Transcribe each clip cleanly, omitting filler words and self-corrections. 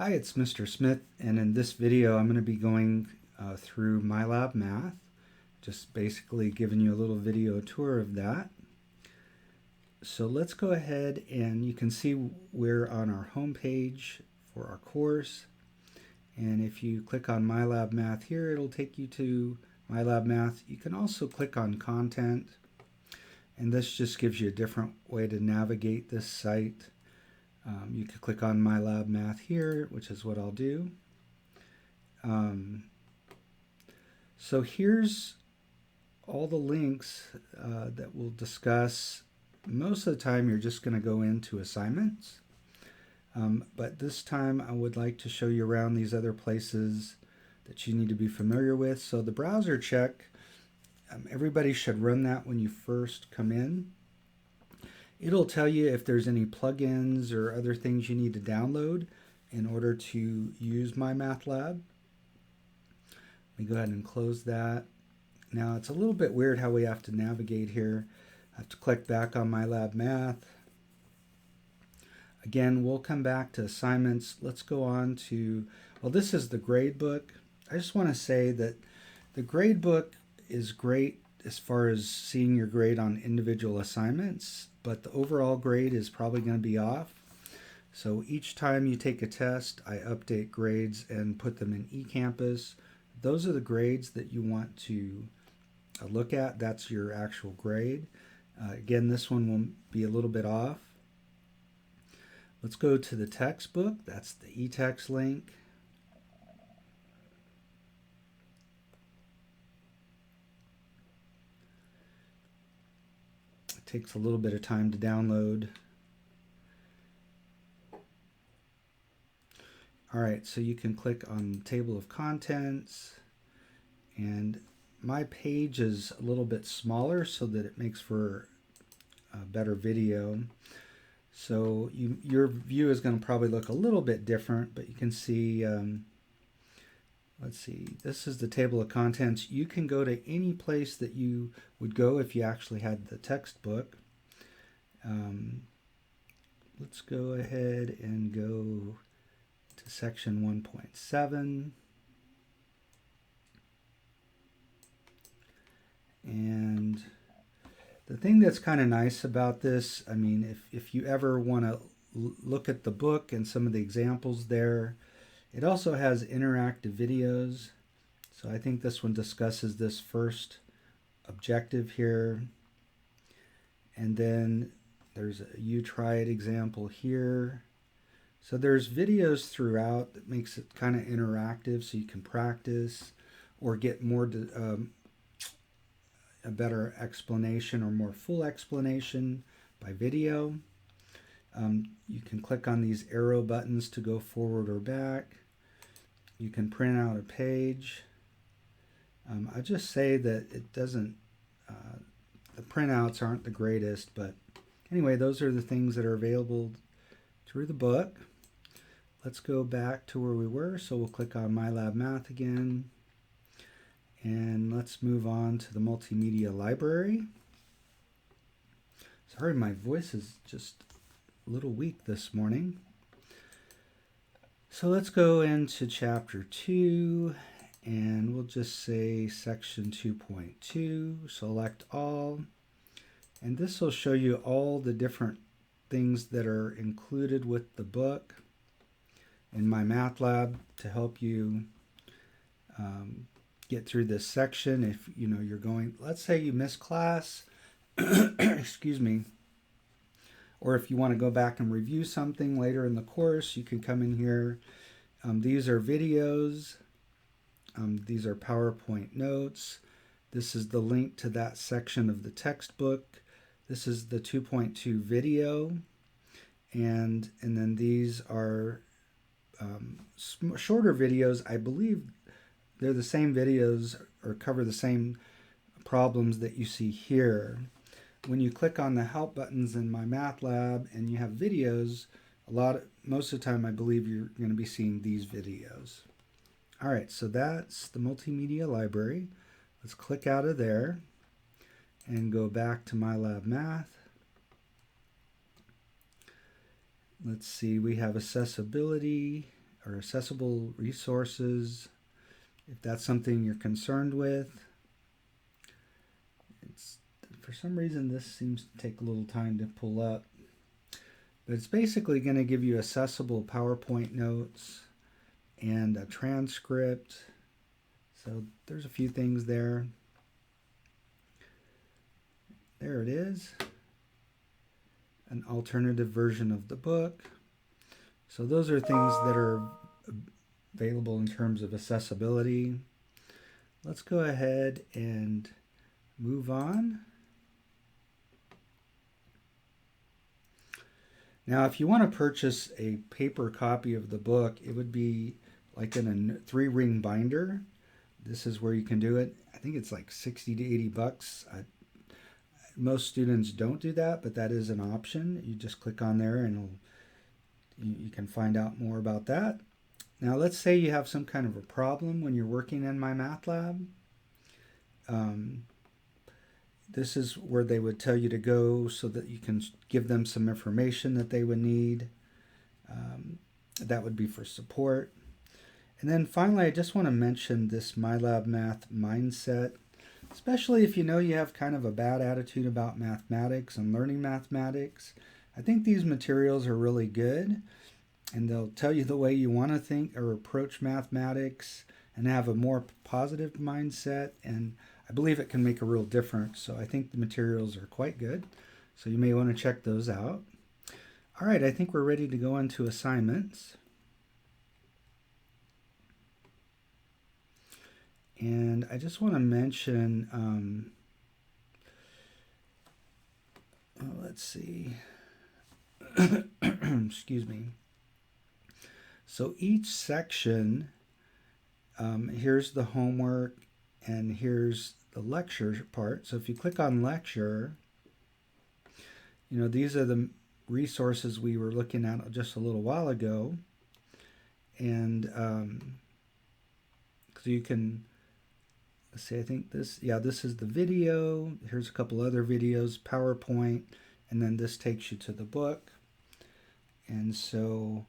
Hi, it's Mr. Smith, and in this video I'm going to be going through MyLab Math, just basically giving you a little video tour of that. So let's go ahead, and you can see we're on our home page for our course, and if you click on MyLab Math here, it'll take you to MyLab Math. You can also click on Content, and this just gives you a different way to navigate this site. You can click on MyLab Math here, which is what I'll do. So here's all the links that we'll discuss. Most of the time you're just going to go into assignments, but this time I would like to show you around these other places that you need to be familiar with. So the browser check, everybody should run that when you first come in. It'll tell you if there's any plugins or other things you need to download in order to use MyMathLab. Let me go ahead and close that. Now it's a little bit weird how we have to navigate here. I have to click back on MyLab Math. Again, we'll come back to assignments. Let's go on to, well, this is the grade book. I just want to say that the grade book is great as far as seeing your grade on individual assignments, but the overall grade is probably going to be off. So each time you take a test, I update grades and put them in eCampus. Those are the grades that you want to look at. That's your actual grade. Again, this one will be a little bit off. Let's go to the textbook. That's the eText link. Takes a little bit of time to download. All right, so you can click on table of contents, and my page is a little bit smaller so that it makes for a better video. So your view is going to probably look a little bit different, but you can see, let's see, this is the table of contents. You can go to any place that you would go if you actually had the textbook. Let's go ahead and go to section 1.7. And the thing that's kind of nice about this, I mean, if you ever want to look at the book and some of the examples there, it also has interactive videos. So I think this one discusses this first objective here. And then there's a you try it example here. So there's videos throughout that makes it kind of interactive so you can practice or get more a better explanation or more full explanation by video. You can click on these arrow buttons to go forward or back. You can print out a page. I just say that it doesn't, the printouts aren't the greatest, but anyway, those are the things that are available through the book. Let's go back to where we were. So we'll click on MyLab Math again. And let's move on to the multimedia library. Sorry, my voice is just a little weak this morning. So let's go into chapter 2, and we'll just say section 2.2, select all. And this will show you all the different things that are included with the book in MyMathLab to help you get through this section. If you know you're going, let's say you miss class, excuse me, or if you want to go back and review something later in the course, you can come in here. These are videos. These are PowerPoint notes. This is the link to that section of the textbook. This is the 2.2 video. And then these are shorter videos. I believe they're the same videos or cover the same problems that you see here. When you click on the help buttons in MyMathLab and you have videos, most of the time I believe you're going to be seeing these videos. All right, so that's the multimedia library. Let's click out of there and go back to MyLab Math. Let's see, we have accessibility or accessible resources, if that's something you're concerned with. It's, for some reason, this seems to take a little time to pull up. But it's basically going to give you accessible PowerPoint notes and a transcript. So there's a few things there. There it is. An alternative version of the book. So those are things that are available in terms of accessibility. Let's go ahead and move on. Now, if you want to purchase a paper copy of the book, it would be like in a 3-ring binder. This is where you can do it. I think it's like 60 to 80 bucks. Most students don't do that, but that is an option. You just click on there and you can find out more about that. Now, let's say you have some kind of a problem when you're working in MyLab. This is where they would tell you to go so that you can give them some information that they would need. That would be for support. And then finally, I just want to mention this MyLab Math mindset, especially if you know you have kind of a bad attitude about mathematics and learning mathematics. I think these materials are really good, and they'll tell you the way you want to think or approach mathematics and have a more positive mindset, and I believe it can make a real difference. So I think the materials are quite good. So you may want to check those out. All right, I think we're ready to go into assignments. And I just want to mention, let's see, excuse me. So each section, here's the homework and here's the lecture part. So if you click on lecture, these are the resources we were looking at just a little while ago. And so you can, let's see, I think this is the video. Here's a couple other videos, PowerPoint, and then this takes you to the book. And so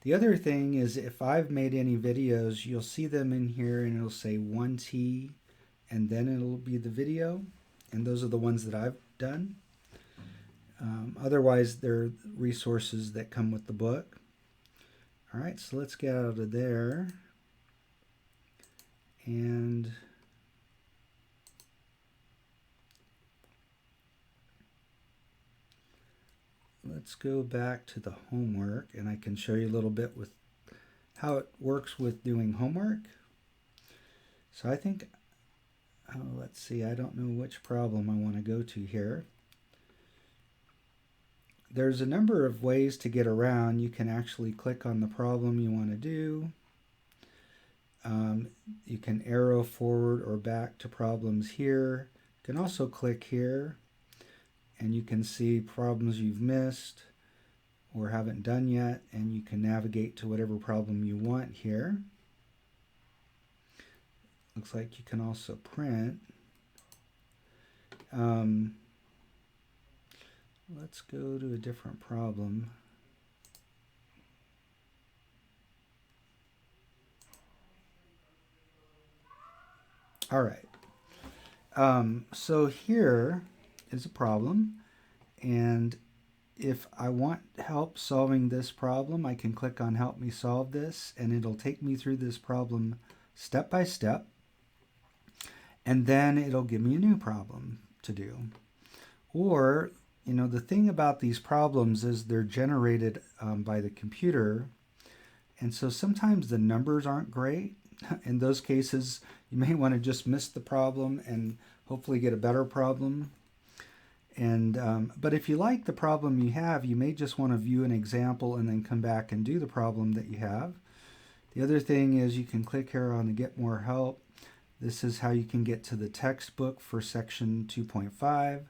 the other thing is, if I've made any videos, you'll see them in here and it'll say 1T and then it'll be the video. And those are the ones that I've done. Otherwise, they're resources that come with the book. All right, so let's get out of there. And let's go back to the homework, and I can show you a little bit with how it works with doing homework. So I think, let's see, I don't know which problem I want to go to here. There's a number of ways to get around. You can actually click on the problem you want to do. You can arrow forward or back to problems here. You can also click here and you can see problems you've missed or haven't done yet, and you can navigate to whatever problem you want here. Looks like you can also print. Let's go to a different problem. All right. So here is a problem, and if I want help solving this problem, I can click on Help Me Solve This, and it'll take me through this problem step by step, and then it'll give me a new problem to do. Or, the thing about these problems is they're generated by the computer, and so sometimes the numbers aren't great. In those cases, you may want to just miss the problem and hopefully get a better problem. And but if you like the problem you have, you may just want to view an example and then come back and do the problem that you have. The other thing is you can click here on the Get More Help. This is how you can get to the textbook for section 2.5.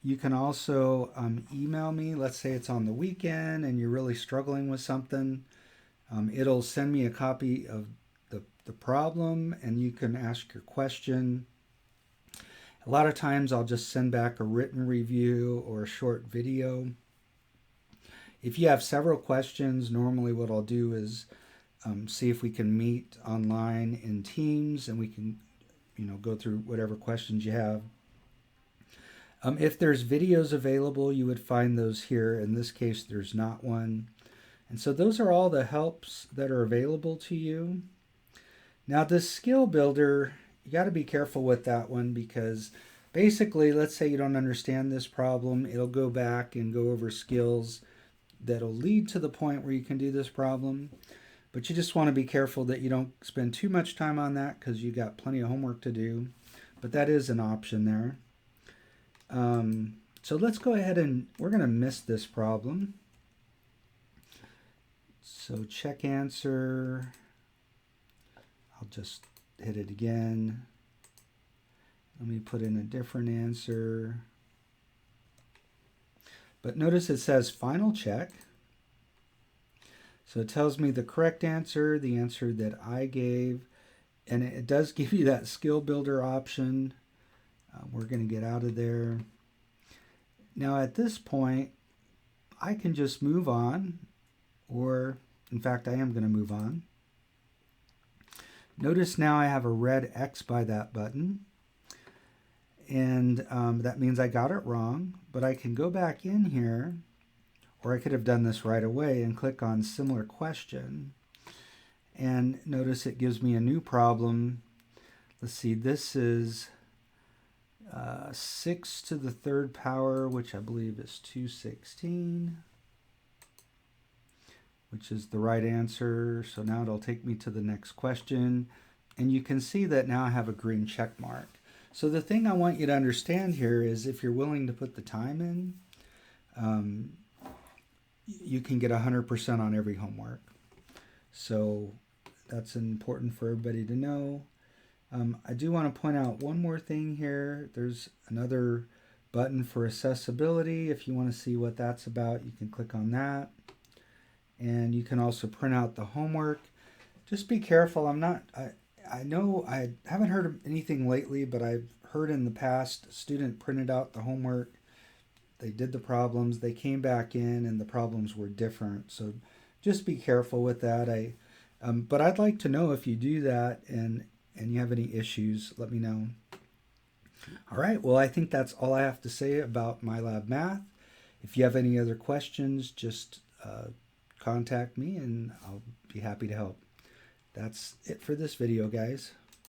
You can also email me. Let's say it's on the weekend and you're really struggling with something. It'll send me a copy of the problem, and you can ask your question. A lot of times I'll just send back a written review or a short video. If you have several questions, normally what I'll do is see if we can meet online in Teams, and we can, go through whatever questions you have. If there's videos available, you would find those here. In this case, there's not one. And so those are all the helps that are available to you. Now, this skill builder, you got to be careful with that one, because basically, let's say you don't understand this problem, it'll go back and go over skills that'll lead to the point where you can do this problem. But you just want to be careful that you don't spend too much time on that, because you got plenty of homework to do. But that is an option there. So let's go ahead and we're going to miss this problem. So check answer. I'll just hit it again. Let me put in a different answer. But notice it says final check. So it tells me the correct answer, the answer that I gave, and it does give you that skill builder option. We're going to get out of there. Now at this point, I can just move on, or in fact, I am going to move on. Notice now I have a red X by that button, and that means I got it wrong, but I can go back in here, or I could have done this right away and click on similar question, and notice it gives me a new problem. Let's see, this is 6 to the third power, which I believe is 216, which is the right answer. So now it'll take me to the next question, and you can see that now I have a green check mark. So the thing I want you to understand here is, if you're willing to put the time in, you can get 100% on every homework. So that's important for everybody to know. I do want to point out one more thing here. There's another button for accessibility. If you want to see what that's about, you can click on that. And you can also print out the homework. Just be careful. I know I haven't heard of anything lately, but I've heard in the past, a student printed out the homework, they did the problems, they came back in, and the problems were different. So just be careful with that. But I'd like to know if you do that and you have any issues, let me know. All right, well, I think that's all I have to say about MyLab Math. If you have any other questions, just contact me and I'll be happy to help. That's it for this video, guys.